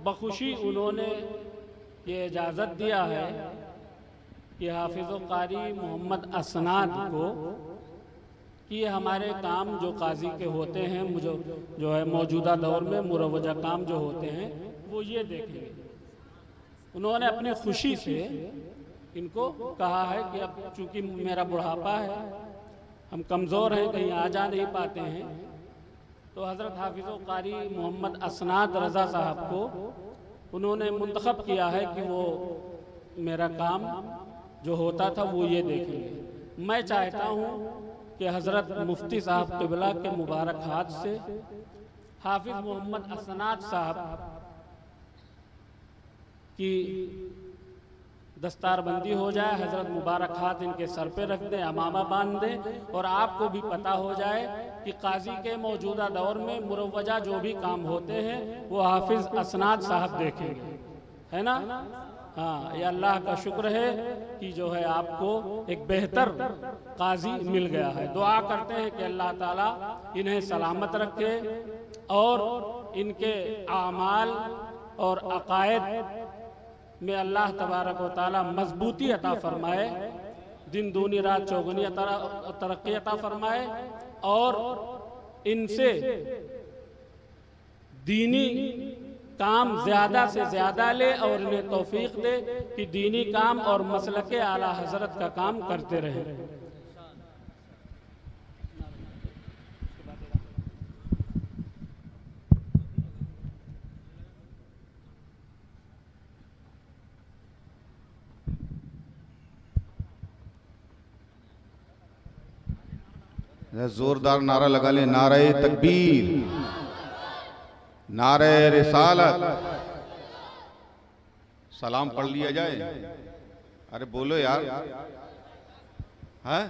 बखुशी उन्होंने ये इजाज़त दिया है कि हाफिज़ कारी मोहम्मद असनाद को कि ये हमारे काम जो काजी के होते हैं मुझे जो है मौजूदा दौर में मुरवजा काम जो होते हैं वो ये देखेंगे। उन्होंने अपनी खुशी से इनको कहा है कि अब चूँकि मेरा बुढ़ापा है, हम कमज़ोर हैं, कहीं आ जा नहीं पाते हैं, तो हज़रत हाफिज़ कारी मोहम्मद असनाद रज़ा साहब को उन्होंने मुंतखब किया है कि वो मेरा काम जो होता था वो ये देखेंगे। मैं चाहता हूँ कि हज़रत मुफ्ती साहब क़िबला के मुबारक हाथ से हाफिज़ मोहम्मद असनाद साहब की दस्तारबंदी हो जाए, हज़रत मुबारक हाथ इनके सर पे रख दें, अमामा बांध दें, और आपको भी पता हो जाए कि काजी के मौजूदा दौर में मुरवजा जो भी काम होते हैं वो हाफिज़ असनाद साहब देखेंगे, है ना। हाँ, ये अल्लाह का शुक्र है कि जो है आपको एक बेहतर काजी मिल गया है। दुआ करते हैं कि अल्लाह ताला इन्हें सलामत रखे और इनके आमाल और अकायद में अल्लाह तबारक व ताला मजबूती अता फरमाए, दिन दूनी रात चौगुनी तरक्की अता फरमाए, और इनसे दीनी काम ज़्यादा से ज़्यादा ले और इन्हें तौफीक दे कि दीनी काम और मसलके आला हज़रत का काम करते रहें। जोरदार नारा लगा ले, नारे तकबीर, नारे रिसालत। सलाम पढ़ लिया जाए। अरे बोलो यार, है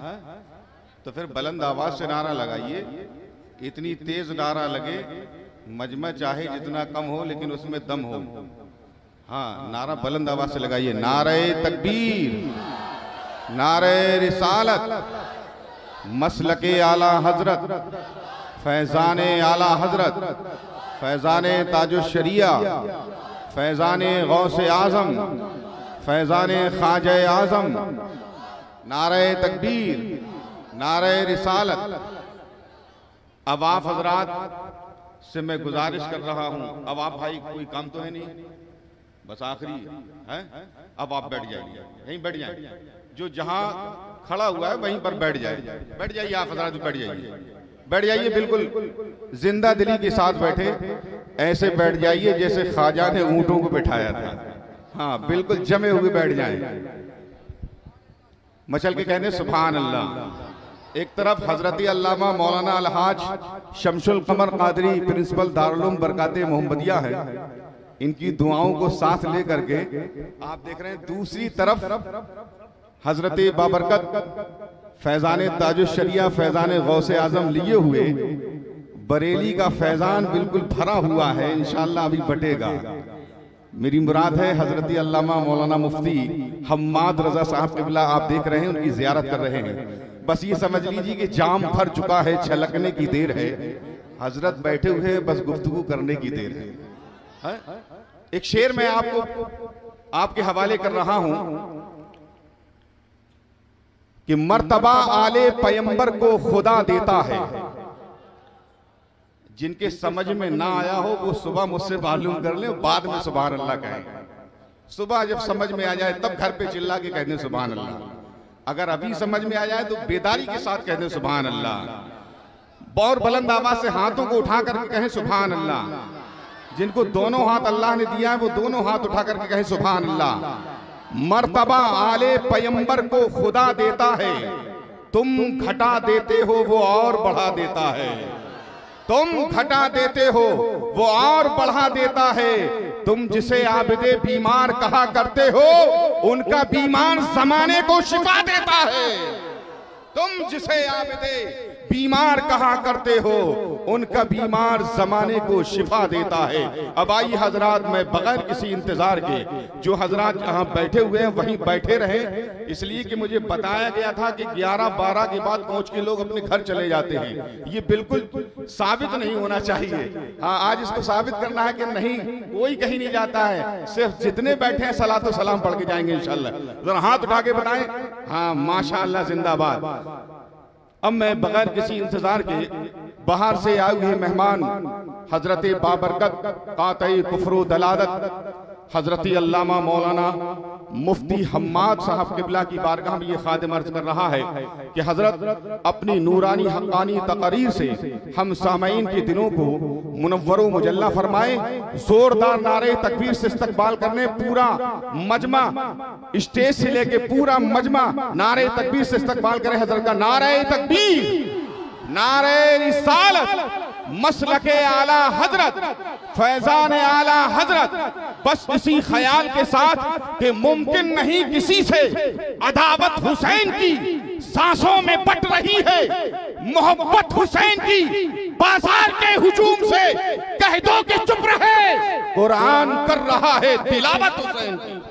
तो फिर बुलंद आवाज से नारा लगाइए। इतनी तेज नारा लगे, मजमा चाहे जितना कम हो लेकिन उसमें दम हो। हाँ, नारा बुलंद आवाज से लगाइए, नारे तकबीर, नारे रिसालत, मसलके आला हजरत, फैजाने आला हजरत, फैजाने ताजुश्शरिया, फैजाने गौसे आजम, फैजाने ख्वाजा आजम, नारे तकबीर, नारे रिसालत। अब आप हजरात से मैं गुजारिश कर रहा हूं, अब आप भाई कोई काम तो है नहीं, बस आखिरी है, अब आप बैठ जाइए, यहीं बैठ जाइए, जो जहां खड़ा हुआ है वहीं पर बैठ जाए, बैठ जाइए आप हजरात, बैठ जाइए, बैठ जाइए, बिल्कुल जिंदा दिली के साथ बैठे, ऐसे बैठ जाइए जैसे ख्वाजा ने ऊंटों को बिठाया था। हाँ, बिल्कुल जमे हुए बैठ जाएं, मचल के कहने सुभान अल्लाह। एक तरफ हजरती अल्लामा मौलाना अलहाज शमसुल कमर कादरी प्रिंसिपल दारुल बरकाते मोहम्मदिया है, इनकी दुआओं को साथ लेकर के आप देख रहे हैं। दूसरी तरफ हजरत बाबरकत फैजान ताजुश्शरिया, फैजान गौसे आजम लिए हुए बरेली का फैजान बिल्कुल भरा हुआ है, इंशाअल्लाह अभी बटेगा। मेरी मुराद है हजरती अल्लामा मौलाना मुफ्ती हम्माद रजा साहब क़िबला, आप देख रहे हैं, उनकी ज़ियारत कर रहे हैं। बस ये समझ लीजिए कि जाम भर चुका है, छलकने की देर है, हजरत बैठे हुए बस गुफ्तगू करने की देर है। एक शेर मैं आपको आपके हवाले कर रहा हूं कि मर्तबा आले पैगंबर को खुदा देता है, जिनके समझ में ना आया हो वो सुबह मुझसे मालूम कर ले, बाद में सुभान अल्लाह कहें। सुबह जब समझ में आ जाए तब घर पे चिल्ला के कहने सुभान अल्लाह, अगर अभी समझ में आ जाए तो बेदारी के साथ कहने सुभान अल्लाह। और बुलंद आवाज से हाथों को उठा करके कहें सुभान अल्लाह। जिनको दोनों हाथ अल्लाह ने दिया है वो दोनों हाथ उठा करके कहें सुभान अल्लाह। मर्तबा आले पैगंबर को खुदा देता है, तुम घटा देते हो वो और बढ़ा देता है। तुम घटा देते हो वो और बढ़ा देता है। तुम जिसे आबिदे बीमार कहा करते हो, उनका बीमार जमाने को शिफा देता है। तुम जिसे आबिदे बीमार कहा करते हो, उनका बीमार जमाने को शिफा देता है। अब आइए हजरात, मैं बगैर किसी इंतजार के, जो हजरात यहाँ बैठे हुए हैं वहीं बैठे रहे, इसलिए कि मुझे बताया गया था कि 11-12 के बाद पहुंच के लोग अपने घर चले जाते हैं। ये बिल्कुल साबित नहीं होना चाहिए। हाँ, आज इसको साबित करना है कि नहीं, कोई कहीं नहीं जाता है, सिर्फ जितने बैठे हैं सलातो सलाम पढ़ के जाएंगे इंशाल्लाह। जरा हाथ उठा के बताएं, हाँ माशाअल्लाह जिंदाबाद। अब मैं बगैर किसी इंतजार के बाहर से आए हुए मेहमान हजरत बाबरकत कातई कुफरो दलालत हजरत अल्लामा मौलाना मुफ्ती हम्माद साहब किबला की बारगाह में ये खादिम अर्ज कर रहा है कि हजरत अपनी नूरानी हक्कानी तकरीर से हम सामईन के दिलों को मुनव्वर व मुजल्ला फरमाए। जोरदार नारे तकबीर से इस्तकबाल करने पूरा मजमा, स्टेज से लेके पूरा मजमा नारे तकबीर से इस्तकबाल करे हजरत का। नारे तकबीर, नारे रिसालत, मसलके आला हजरत, फैजान आला हजरत। बस इसी ख्याल के साथ कि मुमकिन नहीं किसी से अदावत हुसैन की सांसों में बट रही है, मोहब्बत हुसैन की बाजार के हुजूम से कह दो कि चुप रहे, कुरान कर रहा है तिलावत हुसैन की।